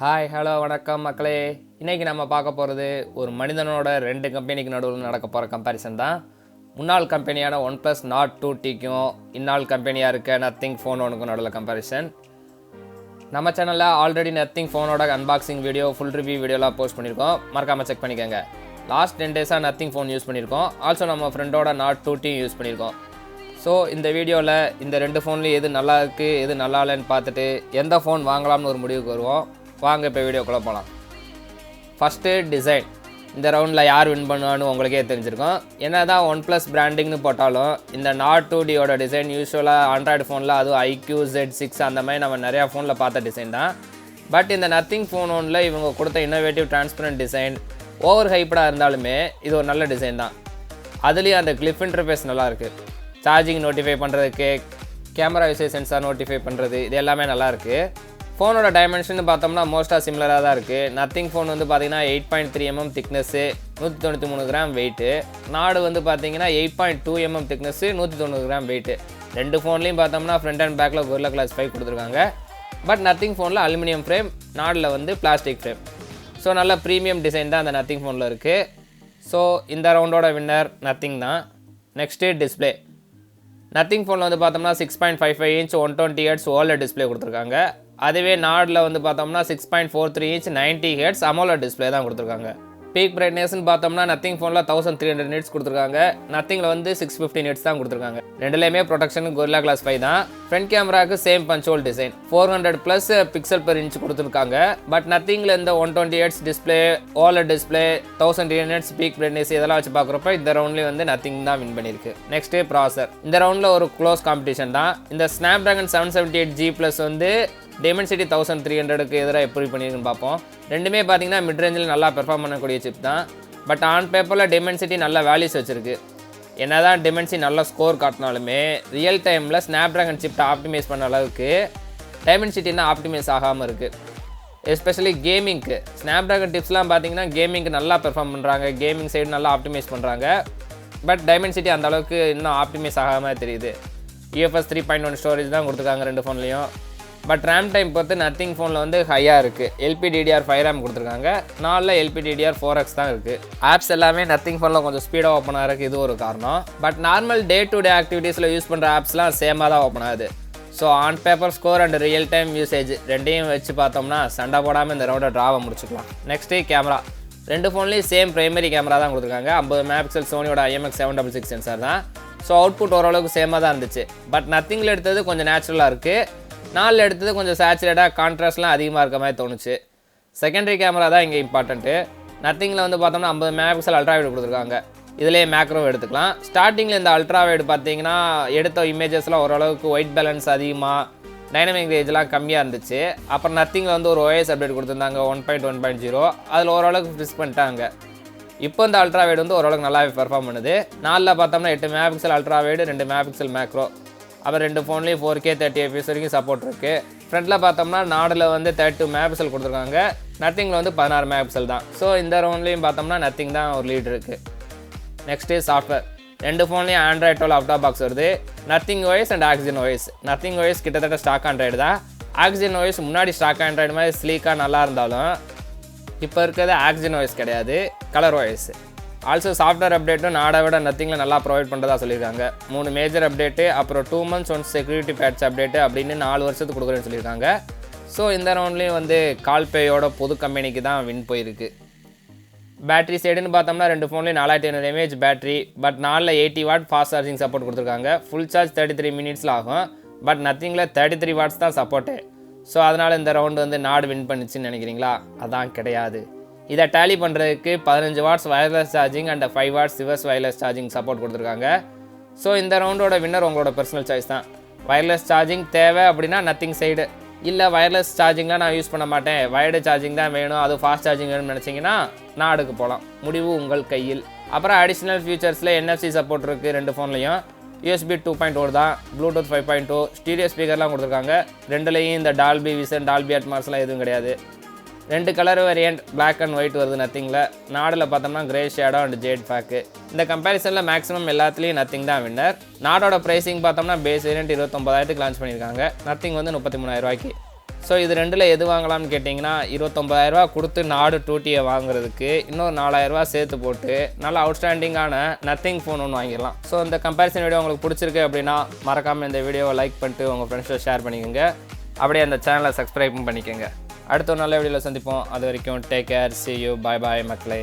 Hi hello வணக்கம் மக்களே. இன்றைக்கி நம்ம பார்க்க போகிறது ஒரு மனிதனோட 2 கம்பெனிக்கு நடுவில் நடக்க போகிற கம்பேரிசன் தான். முன்னாள் கம்பெனியான OnePlus Nord 2Tக்கும் இந்நாள் கம்பெனியாக இருக்க நத்திங் ஃபோன் ஒன்றுக்கும் நடுவில் கம்பேரிசன். நம்ம சேனலில் ஆல்ரெடி நத்திங் ஃபோனோட அன்பாக்சிங் வீடியோ, ஃபுல் ரிவ்யூ வீடியோலாம் போஸ்ட் பண்ணியிருக்கோம். மறக்காமல் செக் பண்ணிக்கோங்க. லாஸ்ட் 10 டேஸாக நத்திங் ஃபோன் யூஸ் பண்ணியிருக்கோம். ஆல்சோ நம்ம ஃப்ரெண்டோட Nord 2T யூஸ் பண்ணியிருக்கோம். ஸோ இந்த வீடியோவில் இந்த 2 ஃபோன்லேயும் எது நல்லா இருக்குது எது நல்லா இல்லைன்னு பார்த்துட்டு எந்த ஃபோன் வாங்கலாம்னு ஒரு முடிவுக்கு வருவோம். வாங்க இப்போ வீடியோக்குள்ளே போகலாம். First design. இந்த ரவுண்டில் யார் வின் பண்ணுவான்னு உங்களுக்கே தெரிஞ்சிருக்கும். என்ன தான் OnePlus பிராண்டிங்னு போட்டாலும் இந்த Nord 2Dயோட டிசைன் யூஸ்வலாக ஆண்ட்ராய்டு ஃபோனில் அதுவும் IQ Z6 அந்த மாதிரி நம்ம நிறையா ஃபோனில் பார்த்த டிசைன் தான். பட் இந்த நத்திங் ஃபோன் ஒன்றில் இவங்க கொடுத்த இன்னோவேட்டிவ் டிரான்ஸ்பரண்ட் டிசைன் ஓவர் ஹைப்படாக இருந்தாலுமே இது ஒரு நல்ல டிசைன் தான். அதுலேயும் அந்த கிளிஃப் இன்டர்ஃபேஸ் நல்லாயிருக்கு. சார்ஜிங் நோட்டிஃபை பண்ணுறதுக்கு, கேமரா யூசேஜ் சென்சார் நோட்டிஃபை பண்ணுறது, இது எல்லாமே நல்லாயிருக்கு. ஃபோனோட டைமென்ஷன் பார்த்தோம்னா மோஸ்ட்டாக சிமிலராக தான் இருக்குது. நத்திங் ஃபோன் வந்து பார்த்திங்கன்னா 8.3 mm திக்னஸ்ஸு, 193 கிராம் வெயிட்டு. நாடு வந்து பார்த்திங்கன்னா 8.2 mm திக்னஸ்ஸு, 190 கிராம் வெயிட்டு. 2 ஃபோன்லேயும் பார்த்தோம்னா ஃப்ரண்ட் அண்ட் பேக்கில் Gorilla Glass 5 கொடுத்துருக்காங்க. பட் நத்திங் ஃபோனில் அலுமினியம் ஃப்ரேம், நாடில் வந்து பிளாஸ்டிக் ஃப்ரேம். ஸோ நல்ல ப்ரீமியம் டிசைன் தான் அந்த நத்திங் ஃபோனில் இருக்குது. ஸோ இந்த ரவுண்டோட வின்னர் நத்திங் தான். Next display. நத்திங் ஃபோனில் வந்து பார்த்தோம்னா 6.55 inch 120 Hz OLED டிஸ்பிளே கொடுத்துருக்காங்க. அதுவே நாடில் வந்து பார்த்தோம்னா 6.43 inch 90 Hz AMOLED டிஸ்பிளே தான் கொடுத்துருக்காங்க. பீக் பிரைட்னஸ்ன்னு பார்த்தோம்னா நத்திங் ஃபோனில் 1300 nits கொடுத்துருக்காங்க. நத்திங்கில் வந்து 650 nits தான் கொடுத்துருக்காங்க. ரெண்டுலேயுமே ப்ரொடெக்ஷன் Gorilla Glass 5 தான். ஃப்ரண்ட் கேமராவுக்கு same punch hole design 400+ pixel per inch கொடுத்துருக்காங்க. பட் நத்திங்கில் இந்த 120 Hz display, OLED display, 1300 nits peak brightness இதெல்லாம் வச்சு பார்க்குறப்ப இந்த ரவுண்ட்லேயே வந்து நத்திங் தான் வின் பண்ணியிருக்கு. நெக்ஸ்ட்டு ப்ராசர். இந்த ரவுண்டில் ஒரு க்ளோஸ் காம்படிஷன் தான். இந்த Snapdragon 778G+ வந்து Dimensity 1300க்கு எதிராக எப்படி பண்ணியிருக்குன்னு பார்ப்போம். ரெண்டுமே பார்த்தீங்கன்னா மிட் ரேஞ்சில் நல்லா பெர்ஃபார்ம் பண்ணக்கூடிய சிப் தான். பட் ஆன் பேப்பரில் Dimensity நல்ல வேல்யூஸ் வச்சுருக்கு. என்ன தான் Dimensity நல்ல ஸ்கோர் காட்டினாலுமே ரியல் டைமில் Snapdragon சிப்டை ஆப்டிமைஸ் பண்ண அளவுக்கு Dimensity ஆப்டிமைஸ் ஆகாமல் இருக்குது. எஸ்பெஷலி கேமிங்க்கு Snapdragon டிப்ஸ்லாம் பார்த்தீங்கன்னா கேமிங்க்கு நல்லா பெர்ஃபார்ம் பண்ணுறாங்க, கேமிங் சைடு நல்லா ஆப்டிமைஸ் பண்ணுறாங்க. பட் Dimensity அந்த அளவுக்கு இன்னும் ஆப்டிமைஸ் ஆகாமல் தெரியுது. UFS 3.1 ஸ்டோரேஜ் தான் கொடுத்துருக்காங்க 2 ஃபோன்லேயும். பட் ரேம் டைம் பொறுத்து நத்திங் ஃபோனில் வந்து ஹையாக இருக்குது. LPDDR5 ரேம் கொடுத்துருக்காங்க. 4ல் LPDDR4X தான் இருக்குது. ஆப்ஸ் எல்லாமே நத்திங் ஃபோனில் கொஞ்சம் ஸ்பீடாக ஓப்பன் ஆகிறதுக்கு இது ஒரு காரணம். But normal day to day ஆக்டிவிட்டீஸில் யூஸ் பண்ணுற ஆப்ஸ்லாம் சேமாக தான் ஓப்பன் ஆகுது. So on paper score and real time usage ரெண்டையும் வச்சு பார்த்தோம்னா சண்டை போடாமல் இந்த ரவுண்டை ட்ராவை முடிச்சுக்கலாம். Next camera. 2 ஃபோன்லேயும் சேம் பிரைமரி கேமரா தான் கொடுத்துருக்காங்க. 50 MP சோனியோட IMX766 சென்சார் தான். ஸோ அவுட்புட் ஓரளவுக்கு சேமாக தான் இருந்துச்சு. பட் நத்திங்கில் எடுத்தது கொஞ்சம் நேச்சுரலாக இருக்குது. 4ல் எடுத்தது கொஞ்சம் சேச்சுரேட்டாக கான்ட்ராஸ்ட்லாம் அதிகமாக இருக்க மாதிரி தோணுச்சு. செகண்டரி கேமரா தான் இங்கே இம்பார்ட்டண்ட்டு. நத்திங்கில் வந்து பார்த்தோம்னா 50 MP அல்ட்ரா வைடு கொடுத்துருக்காங்க. இதிலே மேக்ரோ எடுத்துக்கலாம். ஸ்டார்டிங்கில் இந்த அல்ட்ரா வைடு பார்த்தீங்கன்னா எடுத்த இமேஜஸ்லாம் ஓரளவுக்கு ஒயிட் பேலன்ஸ் அதிகமாக, டைனமிக் ரேஞ்செலாம் கம்மியாக இருந்துச்சு. அப்புறம் நத்திங்கில் வந்து ஒரு OS அப்டேட் கொடுத்துருந்தாங்க 1.1.0. அதில் ஓரளவுக்கு ஃபிக்ஸ் பண்ணிட்டாங்க. இப்போ இந்த அல்ட்ரா வைடு வந்து ஓரளவுக்கு நல்லாவே பெர்ஃபார்ம் பண்ணுது. 4ல் பார்த்தோம்னா 8 MP ultra wide, 2 MP macro. அப்புறம் 2 ஃபோன்லேயும் 4K 30 fps வரைக்கும் சப்போர்ட் இருக்குது. ஃப்ரண்ட்டில் பார்த்தோம்னா நாடில் வந்து 32 MP கொடுத்துருக்காங்க. நத்திங்கில் வந்து 16 MP தான். ஸோ இந்த ரவுண்ட்லேயும் பார்த்தோம்னா நத்திங் தான் ஒரு லீட் இருக்குது. Next software. 2 ஃபோன்லேயும் Android 12 அவுட் ஆஃப் பாக்ஸ் வருது. Nothing OS and Oxygen OS. Nothing OS கிட்டத்தட்ட ஸ்டாக் ஆண்ட்ராய்டு தான். Oxygen OS முன்னாடி ஸ்டாக் ஆண்ட்ராய்டு மாதிரி ஸ்லீக்காக நல்லா இருந்தாலும் இப்போ இருக்கிறது Oxygen OS கிடையாது, கலர் OS. ஆல்சோ சாஃப்ட்வேர் அப்டேட்டும் நாடை விட நத்திங்கில் நல்லா ப்ரொவைட் பண்ணுறதா சொல்லியிருக்காங்க. 3 மேஜர் அப்டேட்டு, அப்புறம் 2 months once security patch update அப்படின்னு 4 வருஷத்துக்கு கொடுக்குறேன்னு சொல்லியிருக்காங்க. ஸோ இந்த ரவுண்ட்லேயும் வந்து கால்பேயோட பொது கம்பெனிக்கு தான் வின் போயிருக்கு. பேட்டரி சைடுன்னு பார்த்தோம்னா 2 ஃபோன்லேயும் 4500 mAh பேட்டரி. பட் 4ல் 80 watt ஃபாஸ்ட் சார்ஜிங் சப்போர்ட் கொடுத்துருக்காங்க. ஃபுல் சார்ஜ் 33 minutesல ஆகும். பட் நத்திங்கில் 33 watts தான் சப்போர்ட்டு. ஸோ அதனால் இந்த ரவுண்டு வந்து நாடு வின் பண்ணிச்சுன்னு நினைக்கிறீங்களா? அதான் கிடையாது. இதை டேலி பண்ணுறதுக்கு 15 watts wireless charging and 5 watts reverse wireless charging support கொடுத்துருக்காங்க. ஸோ இந்த ரவுண்டோட வின்னர் உங்களோட பர்சனல் சாய்ஸ் தான். வயர்லெஸ் சார்ஜிங் தேவை அப்படின்னா நத்திங் சைடு, இல்லை வயர்லெஸ் சார்ஜிங்லாம் நான் யூஸ் பண்ண மாட்டேன், வயர்டு சார்ஜிங் தான் வேணும், அது ஃபாஸ்ட் சார்ஜிங் வேணும்னு நினச்சிங்கன்னா நாடுக்கு போகலாம். முடிவு உங்கள் கையில். அப்புறம் அடிஷ்னல் ஃபீச்சர்ஸில் NFC சப்போர்ட் இருக்குது 2 ஃபோன்லேயும். USB 2.0 தான். ப்ளூடூத் 5.2, ஸ்டீரியோ ஸ்பீக்கர்லாம் கொடுத்துருக்காங்க. 2லேயும் இந்த டால்பி விசன், டால்பி அட்மாஸ்லாம் எதுவும் கிடையாது. 2 colour variant black and white வருது நத்திங்கில். நாடில் பார்த்தோம்னா grey shadow and jade back. இந்த கம்பேரிசனில் மேக்ஸிமம் எல்லாத்துலேயும் நத்திங் தான் வின்னர். நாடோட ப்ரைஸிங் பார்த்தோம்னா பேஸ் வேரியண்ட் 29,000க்கு லான்ச் பண்ணியிருக்காங்க. நத்திங் வந்து 33,000 ரூபாய்க்கு. ஸோ இது ரெண்டில் எது வாங்கலாம்னு கேட்டிங்கன்னா 29,000 கொடுத்து நாடு 2Tயை வாங்குறதுக்கு இன்னொரு 4,000 சேர்த்து போட்டு நல்லா அவுட்ஸ்டாண்டிங்கான நத்திங் ஃபோன் ஒன்று வாங்கிடலாம். ஸோ இந்த கம்பேரிசன் வீடியோ உங்களுக்கு பிடிச்சிருக்கு அப்படின்னா மறக்காமல் இந்த வீடியோவை லைக் பண்ணிட்டு உங்கள் ஃப்ரெண்ட்ஸோட ஷேர் பண்ணிக்கோங்க. அப்படியே அந்த சேனலை சப்ஸ்கிரைபும் பண்ணிக்கோங்க. அடுத்த ஒரு நல்ல வீடியோவில் சந்திப்போம். அது வரைக்கும் take care, see you, bye bye மக்களே.